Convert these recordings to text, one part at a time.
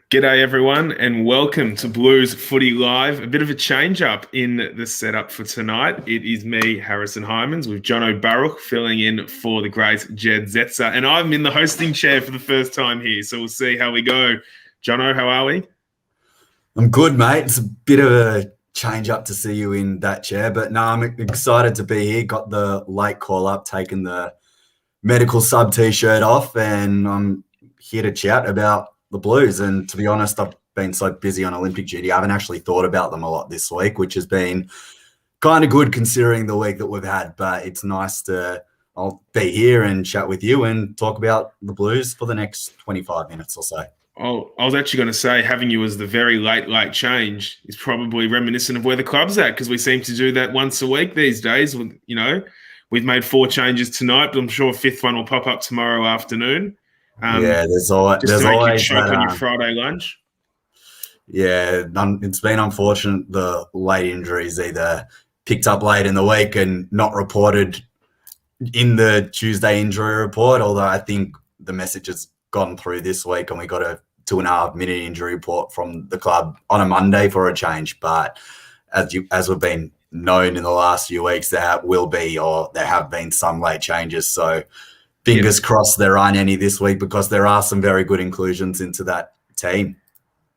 G'day everyone and welcome to Blues Footy Live. A bit of a change up in the setup for tonight. It is me, Harrison Hymans, with John O'Brien filling in for the great Jed Zetzer. And I'm in the hosting chair for the first time here, so we'll see how we go. Jono, how are we? I'm good, mate. It's a bit of a change up to see you in that chair, but no, I'm excited to be here. Got the late call up, taking the medical sub t-shirt off, and I'm here to chat about the Blues. And to be honest, I've been so busy on Olympic duty, I haven't actually thought about them a lot this week, which has been kind of good considering the week that we've had. But it's nice I'll be here and chat with you and talk about the Blues for the next 25 minutes or so. Oh, I was actually going to say having you as the very late change is probably reminiscent of where the club's at, because we seem to do that once a week these days. We've made 4 changes tonight, but I'm sure a 5th one will pop up tomorrow afternoon. There's always choke on your Friday lunch. Yeah, it's been unfortunate. The late injuries either picked up late in the week and not reported in the Tuesday injury report, although I think the message has gone through this week and we got a 2.5-minute injury report from the club on a Monday for a change. But as we've been known in the last few weeks, there have been some late changes. So fingers crossed there aren't any this week, because there are some very good inclusions into that team.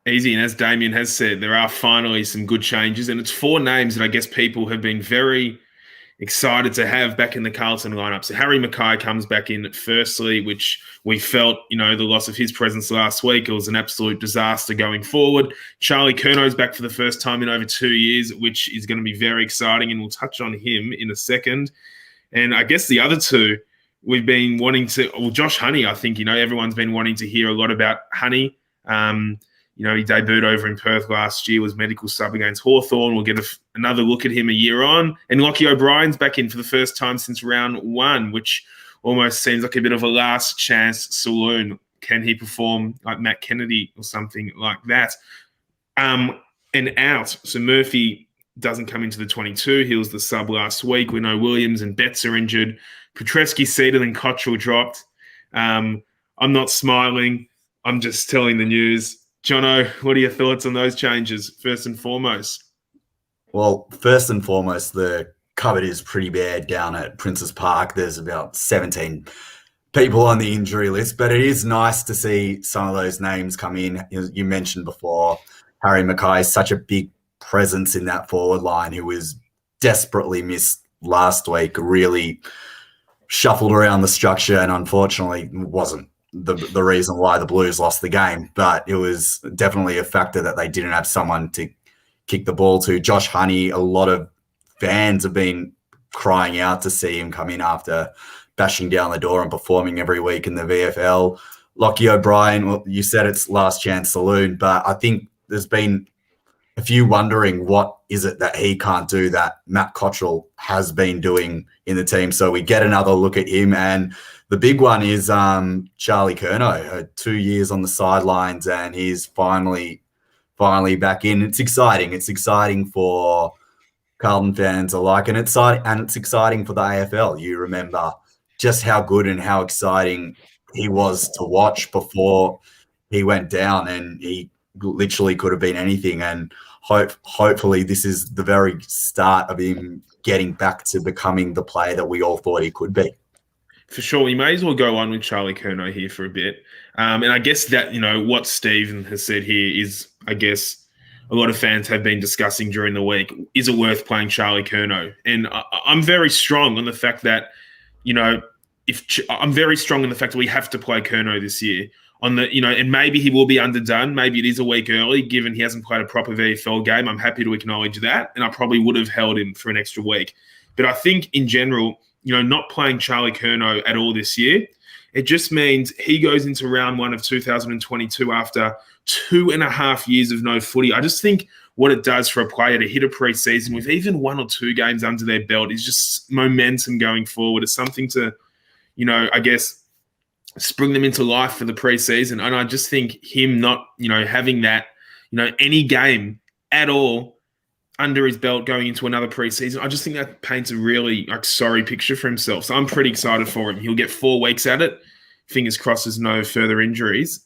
Easy, and as Damien has said, there are finally some good changes, and it's 4 names that I guess people have been very excited to have back in the Carlton lineup. So Harry Mackay comes back in firstly, which we felt, the loss of his presence last week, it was an absolute disaster going forward. Charlie Curnow's back for the first time in over 2 years, which is going to be very exciting, and we'll touch on him in a second. And I guess the other 2, we've been wanting to, Josh Honey, I think, everyone's been wanting to hear a lot about Honey. He debuted over in Perth last year, was medical sub against Hawthorn. We'll get another look at him a year on. And Lockie O'Brien's back in for the first time since round 1, which almost seems like a bit of a last chance saloon. Can he perform like Matt Kennedy or something like that? And out. So Murphy doesn't come into the 22. He was the sub last week. We know Williams and Betts are injured. Petreski seated and Cottrell dropped. I'm not smiling. I'm just telling the news. Jono, what are your thoughts on those changes, first and foremost? Well, first and foremost, the cupboard is pretty bad down at Princes Park. There's about 17 people on the injury list, but it is nice to see some of those names come in. You mentioned before, Harry Mackay is such a big presence in that forward line, who was desperately missed last week, really shuffled around the structure, and unfortunately wasn't the reason why the Blues lost the game, but it was definitely a factor that they didn't have someone to kick the ball to. Josh Honey, a lot of fans have been crying out to see him come in after bashing down the door and performing every week in the VFL. Lockie O'Brien, well, you said it's last chance saloon, but I think there's been a few wondering what is it that he can't do that Matt Cottrell has been doing in the team. So we get another look at him, and the big one is Charlie Curnow, 2 years on the sidelines, and he's finally back in. It's exciting. It's exciting for Carlton fans alike, and it's exciting for the AFL. You remember just how good and how exciting he was to watch before he went down, and he literally could have been anything. And hopefully this is the very start of him getting back to becoming the player that we all thought he could be. For sure. We may as well go on with Charlie Curnow here for a bit. And I guess that, what Stephen has said here is, I guess, a lot of fans have been discussing during the week, is it worth playing Charlie Curnow? And I'm very strong on the fact that, I'm very strong on the fact that we have to play Curnow this year. And maybe he will be underdone. Maybe it is a week early, given he hasn't played a proper VFL game. I'm happy to acknowledge that. And I probably would have held him for an extra week. But I think in general, not playing Charlie Curnow at all this year, it just means he goes into round 1 of 2022 after 2.5 years of no footy. I just think what it does for a player to hit a pre-season with even 1 or 2 games under their belt is just momentum going forward. It's something to, I guess, spring them into life for the pre-season. And I just think him not, having that, any game at all under his belt going into another preseason, I just think that paints a really sorry picture for himself. So I'm pretty excited for him. He'll get 4 weeks at it. Fingers crossed there's no further injuries.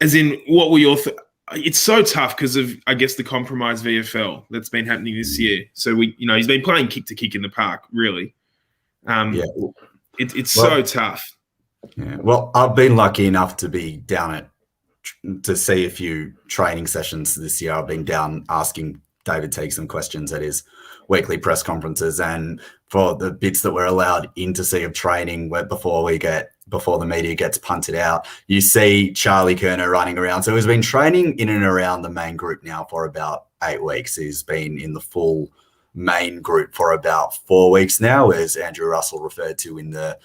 As in, what were your? It's so tough because of, I guess, the compromised VFL that's been happening this year. So he's been playing kick to kick in the park, really. It's so tough. Yeah. Well, I've been lucky enough to be down to see a few training sessions this year. I've been down asking David Teague some questions at his weekly press conferences, and for the bits that we're allowed in to see of training before the media gets punted out, you see Charlie Curnow running around. So he's been training in and around the main group now for about 8 weeks. He's been in the full main group for about 4 weeks now, as Andrew Russell referred to in the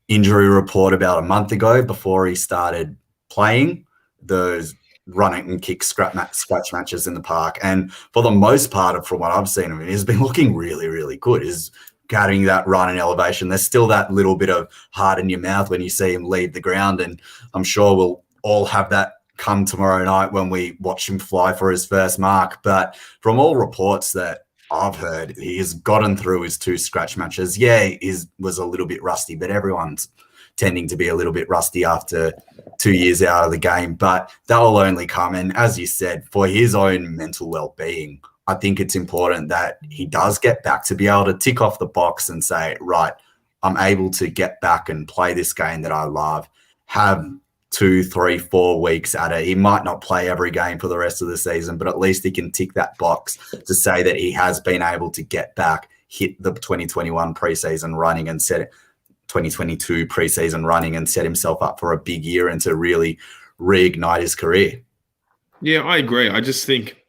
injury report about a month ago before he started playing those running and kick scratch matches in the park. And for the most part, from what I've seen of him, he's been looking really, really good. He's carrying that run and elevation. There's still that little bit of heart in your mouth when you see him leave the ground, and I'm sure we'll all have that come tomorrow night when we watch him fly for his first mark. But from all reports that I've heard, he has gotten through his 2 scratch matches. Yeah, he was a little bit rusty, but everyone's tending to be a little bit rusty after 2 years out of the game. But that will only come. And as you said, for his own mental well-being, I think it's important that he does get back to be able to tick off the box and say, right, I'm able to get back and play this game that I love, have 2, 3, 4 weeks at it. He might not play every game for the rest of the season, but at least he can tick that box to say that he has been able to get back, hit the 2021 preseason running and 2022 preseason running and set himself up for a big year and to really reignite his career. Yeah, I agree. I just think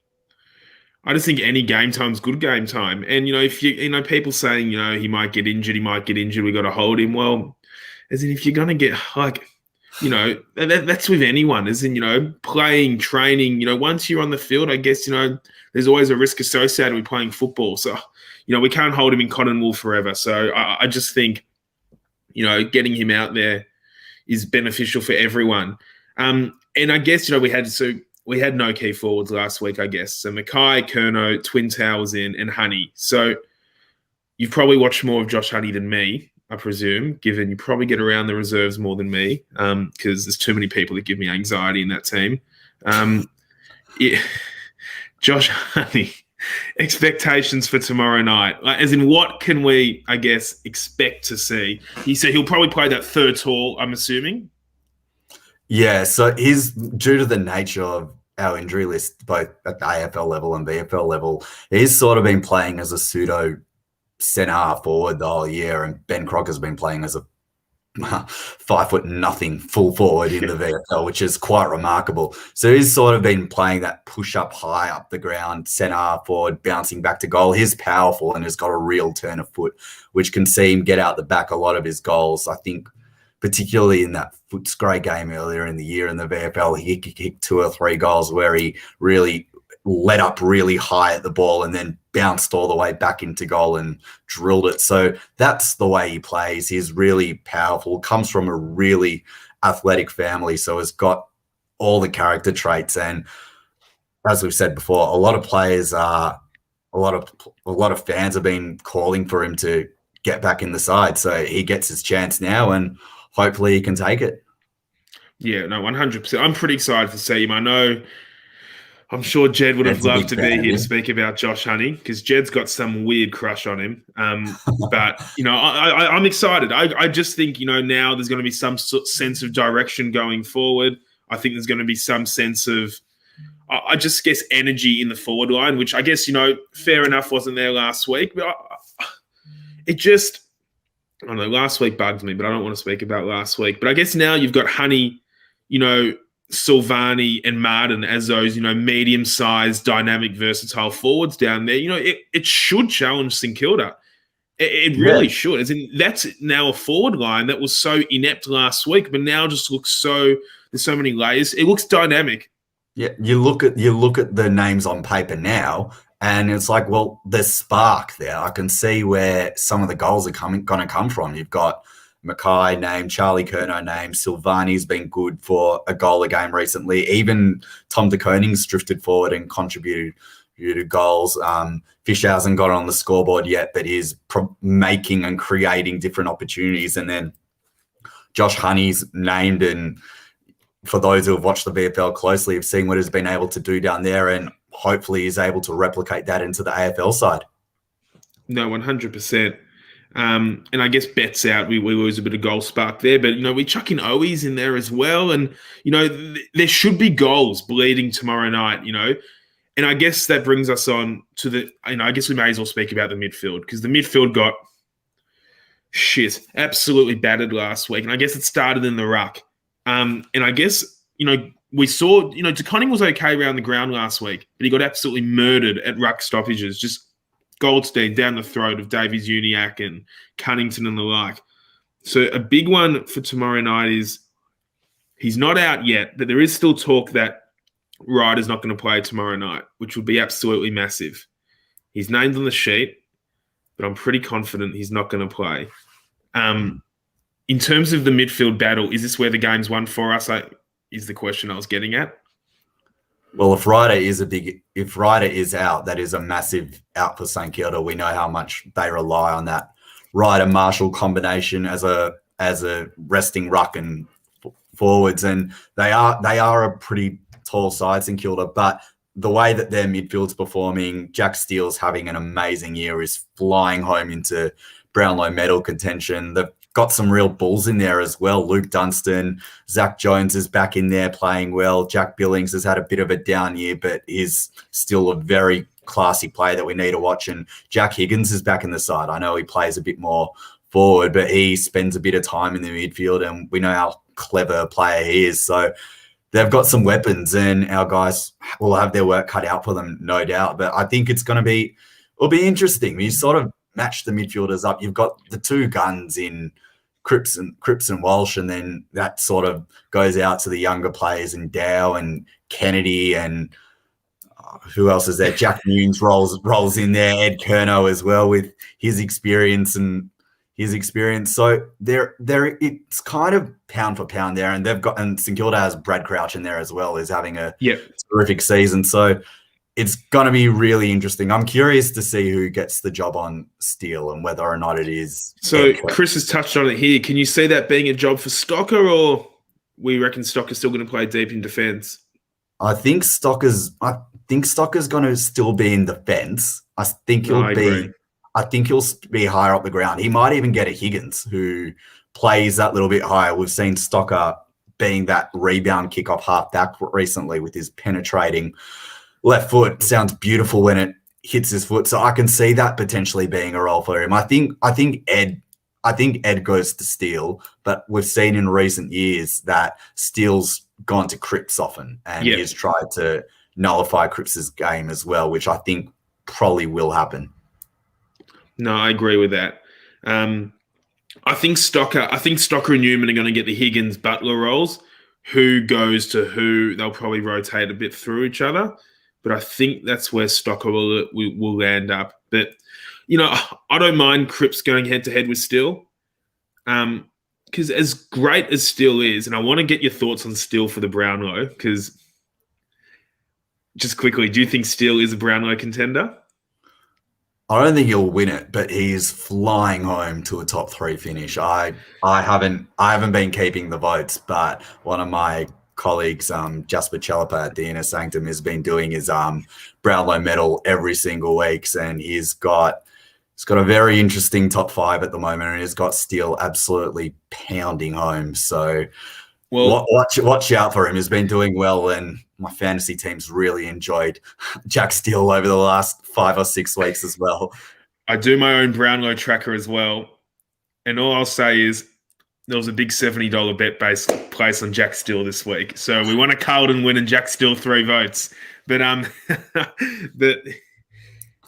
any game time's good game time. And, if people saying, he might get injured, we got to hold him. Well, as in, if you're going to get that's with anyone, as in, playing, training, once you're on the field, I guess, there's always a risk associated with playing football. So, we can't hold him in cotton wool forever. So I just think, getting him out there is beneficial for everyone. And I guess, we had no key forwards last week, I guess. So Mackay, Curnow, Twin Towers and Honey. So you've probably watched more of Josh Honey than me, I presume, given you probably get around the reserves more than me, because there's too many people that give me anxiety in that team. Josh Honey, expectations for tomorrow night. As in, what can we, I guess, expect to see? He said he'll probably play that third tall, I'm assuming. Yeah, so he's, due to the nature of our injury list, both at the AFL level and VFL level, he's sort of been playing as a pseudo centre forward the whole year, and Ben Crocker's been playing as a 5'0" full forward in the VFL, which is quite remarkable. So he's sort of been playing that push up high up the ground, centre forward, bouncing back to goal. He's powerful and has got a real turn of foot, which can see him get out the back a lot of his goals. I think particularly in that Footscray game earlier in the year in the VFL, he kicked 2 or 3 goals where he really led up really high at the ball and then bounced all the way back into goal and drilled it. So that's the way he plays. He's really powerful, comes from a really athletic family, so has got all the character traits. And as we've said before, a lot of players a lot of fans have been calling for him to get back in the side. So he gets his chance now and hopefully he can take it. Yeah, no, 100%. I'm pretty excited to see him. I'm sure Jed would have loved to be here to speak about Josh Honey, because Jed's got some weird crush on him. But, I'm excited. I just think, now there's going to be some sense of direction going forward. I think there's going to be some sense of, I just guess, energy in the forward line, which I guess, fair enough wasn't there last week. But it just, I don't know, last week bugged me, but I don't want to speak about last week. But I guess now you've got Honey, Silvani and Martin as those, medium-sized, dynamic, versatile forwards down there. It should challenge St Kilda. It really should. As in, that's now a forward line that was so inept last week, but now just looks there's so many layers. It looks dynamic. Yeah, you look at the names on paper now, and it's like, well, there's spark there. I can see where some of the goals are going to come from. You've got Mackay name, Charlie Curnow name, Silvani's been good for a goal a game recently. Even Tom de Koning's drifted forward and contributed to goals. Fish hasn't got on the scoreboard yet, but he's making and creating different opportunities. And then Josh Honey's named, and for those who have watched the VFL closely, have seen what he's been able to do down there, and hopefully is able to replicate that into the AFL side. No, 100%. And I guess Betts out, we lose a bit of goal spark there, but, we chuck in Owies in there as well. And, there should be goals bleeding tomorrow night, And I guess that brings us on to I guess we may as well speak about the midfield, because the midfield got absolutely battered last week. And I guess it started in the ruck. And I guess, we saw, DeConning was okay around the ground last week, but he got absolutely murdered at ruck stoppages, just Goldstein down the throat of Davies Uniacke and Cunnington and the like. So a big one for tomorrow night is he's not out yet, but there is still talk that Ryder's not going to play tomorrow night, which would be absolutely massive. He's named on the sheet, but I'm pretty confident he's not going to play. In terms of the midfield battle, is this where the game's won for us? Is the question I was getting at. Well, if Ryder is out, that is a massive out for St Kilda. We know how much they rely on that Ryder-Marshall combination as a resting ruck and forwards, and they are a pretty tall side, St Kilda. But the way that their midfield's performing, Jack Steele's having an amazing year, is flying home into Brownlow medal contention. They've got some real bulls in there as well. Luke Dunstan, Zach Jones is back in there playing well. Jack Billings has had a bit of a down year, but is still a very classy player that we need to watch. And Jack Higgins is back in the side. I know he plays a bit more forward, but he spends a bit of time in the midfield, and we know how clever a player he is. So they've got some weapons, and our guys will have their work cut out for them, no doubt. But I think it'll be interesting. You sort of match the midfielders up. You've got the two guns in Cripps and Walsh, and then that sort of goes out to the younger players in Dow and Kennedy, and who else is there? Jack Nunes rolls in there, Ed Curnow as well with his experience. So it's kind of pound for pound there, and St Kilda has Brad Crouch in there as well, is having a terrific season. So it's going to be really interesting. I'm curious to see who gets the job on Steele and whether or not it is. So Chris has touched on it here. Can you see that being a job for Stocker, or we reckon Stocker's still going to play deep in defence? I think Stocker's going to still be in defence. I think he'll be higher up the ground. He might even get a Higgins who plays that little bit higher. We've seen Stocker being that rebound kickoff half-back recently with his penetrating left foot. Sounds beautiful when it hits his foot. So I can see that potentially being a role for him. I think Ed goes to Steele, but we've seen in recent years that Steele's gone to Cripps often, and he has tried to nullify Cripps's game as well, which I think probably will happen. No, I agree with that. I think Stocker and Newman are going to get the Higgins Butler roles. Who goes to who? They'll probably rotate a bit through each other. But I think that's where Stocker will land up. But, I don't mind Cripps going head-to-head with Steele. Because as great as Steele is, and I want to get your thoughts on Steele for the Brownlow, because just quickly, do you think Steele is a Brownlow contender? I don't think he'll win it, but he's flying home to a top 3 finish. I haven't been keeping the votes, but one of my colleagues, Jasper Chalapa at the Inner Sanctum, has been doing his Brownlow medal every single week, and he's got a very interesting top 5 at the moment, and he's got Steele absolutely pounding home. So watch out for him. He's been doing well, and my fantasy team's really enjoyed Jack Steele over the last 5 or 6 weeks as well. I do my own Brownlow tracker as well, and all I'll say is there was a big $70 bet placed on Jack Steele this week. So we want a Carlton win and Jack Steele 3 votes. But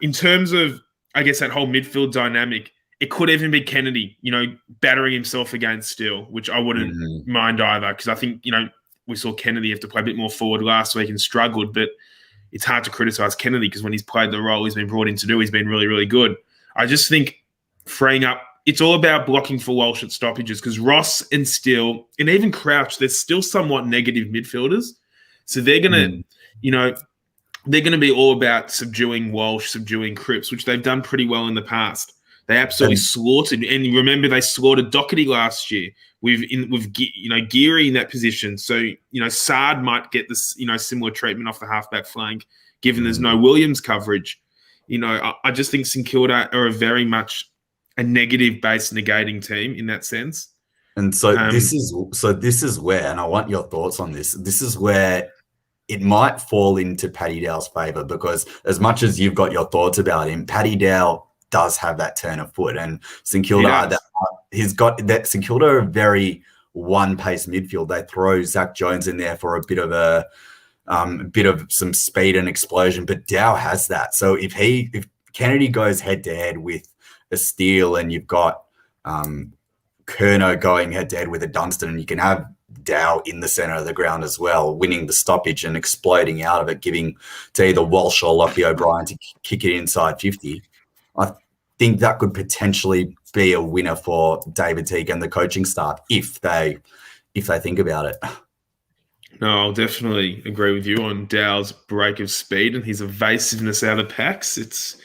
in terms of, I guess, that whole midfield dynamic, it could even be Kennedy, battering himself against Steele, which I wouldn't mind either, because I think, we saw Kennedy have to play a bit more forward last week and struggled, but it's hard to criticise Kennedy because when he's played the role he's been brought in to do, he's been really, really good. I just think freeing up, it's all about blocking for Walsh at stoppages, because Ross and Steele and even Crouch, they're still somewhat negative midfielders. So they're going to, they're going to be all about subduing Walsh, subduing Cripps, which they've done pretty well in the past. They absolutely slaughtered. And remember, they slaughtered Doherty last year with Geary in that position. So, Saad might get this, similar treatment off the halfback flank, given there's no Williams coverage. I just think St Kilda are a very much a negative base negating team in that sense. And so this is where, and I want your thoughts on this. This is where it might fall into Paddy Dow's favour, because as much as you've got your thoughts about him, Paddy Dow does have that turn of foot, and St Kilda he's got that. St Kilda are a very one-pace midfield. They throw Zach Jones in there for a bit of some speed and explosion, but Dow has that. So if Kennedy goes head to head with a Steele, and you've got Curnow going head to head with a Dunstan, and you can have Dow in the centre of the ground as well, winning the stoppage and exploding out of it, giving to either Walsh or Lockie O'Brien to kick it inside 50. I think that could potentially be a winner for David Teague and the coaching staff if they think about it. No, I'll definitely agree with you on Dow's break of speed and his evasiveness out of packs. It's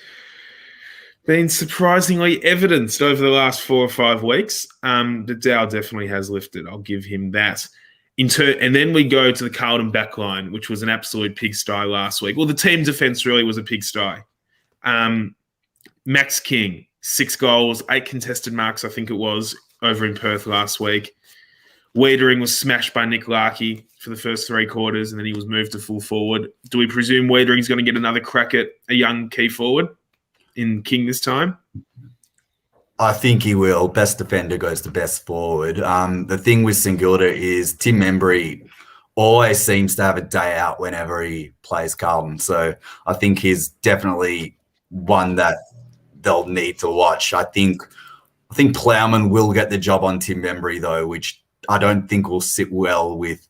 been surprisingly evidenced over the last 4 or 5 weeks. But Dow definitely has lifted. I'll give him that. And then we go to the Carlton backline, which was an absolute pigsty last week. Well, the team defence really was a pigsty. Max King, 6 goals, 8 contested marks, I think it was, over in Perth last week. Wiedering was smashed by Nick Larkey for the first 3 quarters, and then he was moved to full forward. Do we presume Wiedering's going to get another crack at a young key forward in King this time? I think he will. Best defender goes to best forward. The thing with St Kilda is Tim Membry always seems to have a day out whenever he plays Carlton. So I think he's definitely one that they'll need to watch. I think Plowman will get the job on Tim Membry, though, which I don't think will sit well with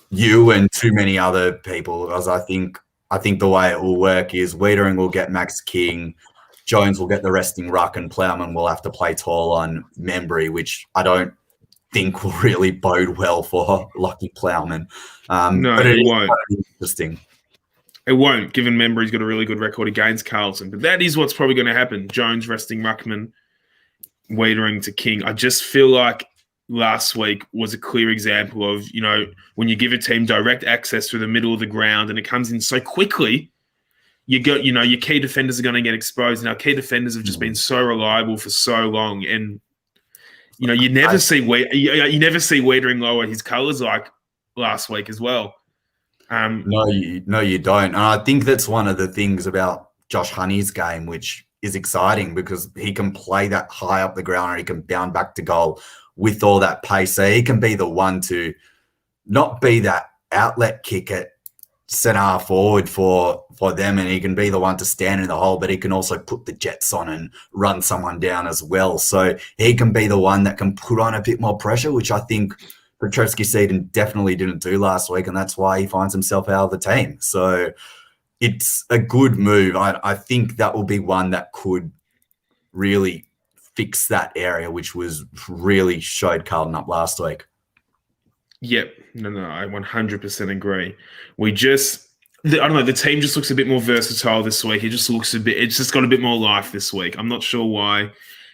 you and too many other people, because I think the way it will work is Wiedering will get Max King, Jones will get the resting ruck, and Plowman will have to play tall on Membry, which I don't think will really bode well for Lockie Plowman. No, but it won't. Interesting. It won't, given Membry's got a really good record against Carlton. But that is what's probably going to happen. Jones resting ruckman, Wiedering to King. I just feel like last week was a clear example of, when you give a team direct access through the middle of the ground and it comes in so quickly, your key defenders are going to get exposed. And our key defenders have just been so reliable for so long. And, you never see Wiedering lower his colours like last week as well. No, you don't. And I think that's one of the things about Josh Honey's game, which is exciting, because he can play that high up the ground, or he can bound back to goal with all that pace. So he can be the one to not be that outlet kick at centre forward for them, and he can be the one to stand in the hole, but he can also put the jets on and run someone down as well. So he can be the one that can put on a bit more pressure, which I think Petrevski-Seton definitely didn't do last week, and that's why he finds himself out of the team. So it's a good move. I think that will be one that could really fix that area, which was really showed Carlton up last week. Yep. No, I 100% agree. The team just looks a bit more versatile this week. It's just got a bit more life this week. I'm not sure why.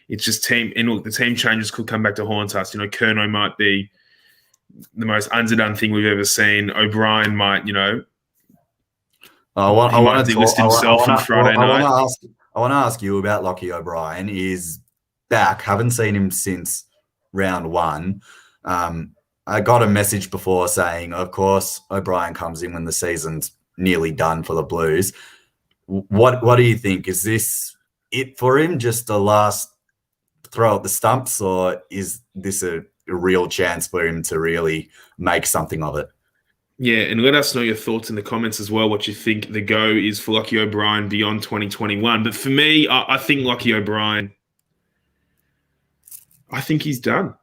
It's just the team changes could come back to haunt us. Curnow might be the most underdone thing we've ever seen. O'Brien might, I want to list himself on Friday night. I want to ask you about Lockie O'Brien. He's back. Haven't seen him since round 1. I got a message before saying, of course, O'Brien comes in when the season's nearly done for the Blues. What do you think? Is this it for him, just a last throw at the stumps, or is this a real chance for him to really make something of it? Yeah, and let us know your thoughts in the comments as well, what you think the go is for Lockie O'Brien beyond 2021. But for me, I think Lockie O'Brien, I think he's done.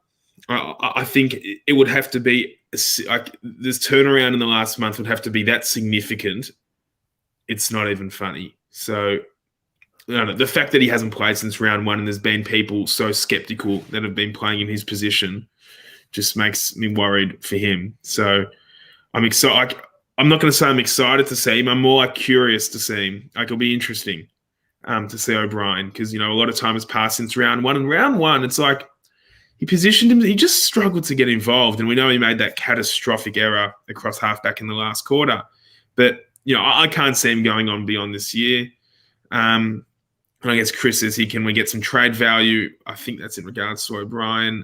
I think it would have to be, this turnaround in the last month would have to be that significant. It's not even funny. So the fact that he hasn't played since round 1 and there's been people so skeptical that have been playing in his position just makes me worried for him. So I'm excited. I'm not going to say I'm excited to see him. I'm more curious to see him. It'll be interesting. to see O'Brien because, a lot of time has passed since round one. And round one, it's like he positioned him. He just struggled to get involved. And we know he made that catastrophic error across halfback in the last quarter. But, I can't see him going on beyond this year. And I guess Chris says can we get some trade value? I think that's in regards to O'Brien.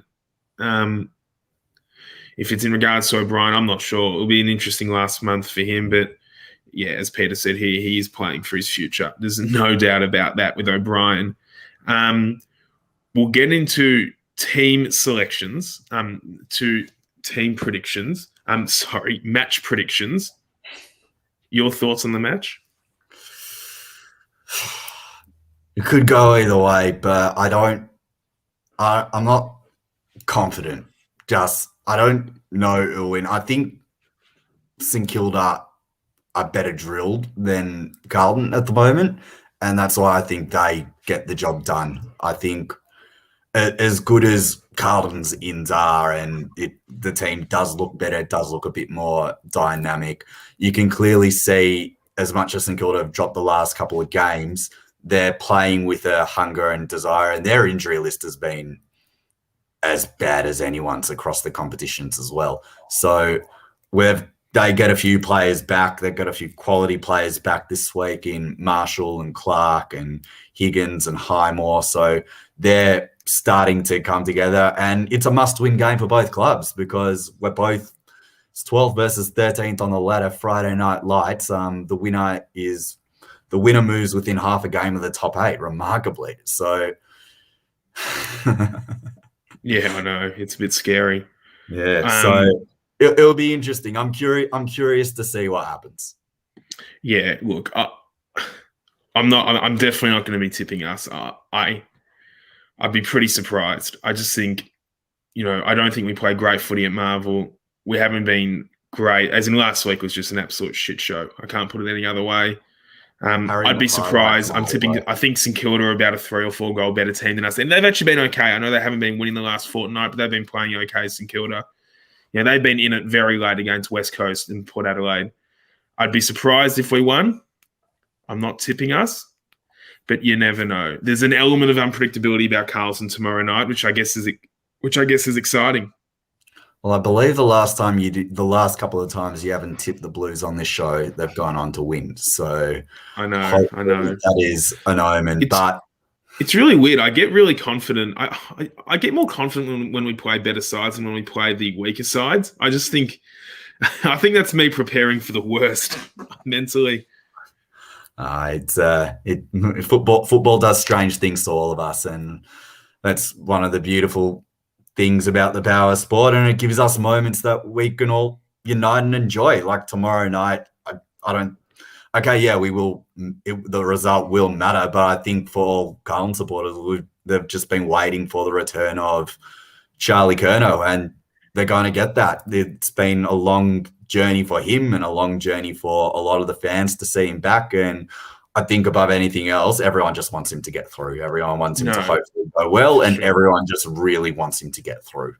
If it's in regards to O'Brien, I'm not sure. It'll be an interesting last month for him. But, yeah, as Peter said here, he is playing for his future. There's no doubt about that with O'Brien. We'll get into team selections, to team predictions. Match predictions. Your thoughts on the match? It could go either way, but I'm not confident. I don't know who'll win. I think St Kilda are better drilled than Carlton at the moment, and that's why I think they get the job done. I think as good as Carlton's ins are and the team does look better, it does look a bit more dynamic, you can clearly see as much as St Kilda have dropped the last couple of games, they're playing with a hunger and desire, and their injury list has been as bad as anyone's across the competitions as well. So they get a few players back. They've got a few quality players back this week in Marshall and Clark and Higgins and Highmore. So they're starting to come together, and it's a must-win game for both clubs because it's 12th versus 13th on the ladder Friday night lights. The winner moves within half a game of the top 8, remarkably. So, yeah, I know it's a bit scary. Yeah, so it'll be interesting. I'm curious to see what happens. Yeah, look, I'm definitely not going to be tipping us. I'd be pretty surprised. I just think, I don't think we play great footy at Marvel. We haven't been great. As in last week was just an absolute shit show. I can't put it any other way. I'd be surprised. I think St Kilda are about a 3 or 4 goal better team than us. And they've actually been okay. I know they haven't been winning the last fortnight, but they've been playing okay, St Kilda. They've been in it very late against West Coast and Port Adelaide. I'd be surprised if we won. I'm not tipping us, but you never know. There's an element of unpredictability about Carlton tomorrow night, which I guess is exciting. Well, I believe the last couple of times you haven't tipped the Blues on this show, they've gone on to win. So I know that is an omen. But it's really weird. I get really confident. I get more confident when we play better sides than when we play the weaker sides. I think that's me preparing for the worst mentally. Football does strange things to all of us, and that's one of the beautiful things about the power sport, and it gives us moments that we can all unite and enjoy. Like tomorrow night, we will. The result will matter, but I think for all Carlton supporters, they've just been waiting for the return of Charlie Curnow, and they're going to get that. It's been a long journey for him and a long journey for a lot of the fans to see him back, and I think above anything else, everyone just wants him to get through. Everyone wants him to hopefully go well, and everyone just really wants him to get through.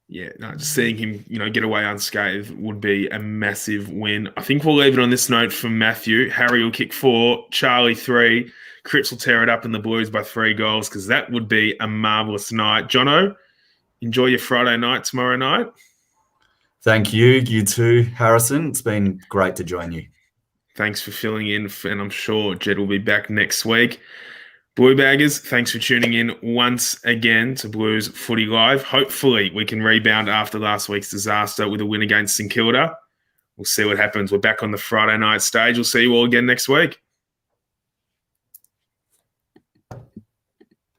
Yeah, just seeing him, get away unscathed would be a massive win. I think we'll leave it on this note from Matthew. Harry will kick 4, Charlie 3. Cripps will tear it up in the Blues by 3 goals because that would be a marvellous night. Jono, enjoy your Friday night tomorrow night. Thank you. You too, Harrison. It's been great to join you. Thanks for filling in, and I'm sure Jed will be back next week. Blue Baggers, thanks for tuning in once again to Blues Footy Live. Hopefully we can rebound after last week's disaster with a win against St Kilda. We'll see what happens. We're back on the Friday night stage. We'll see you all again next week.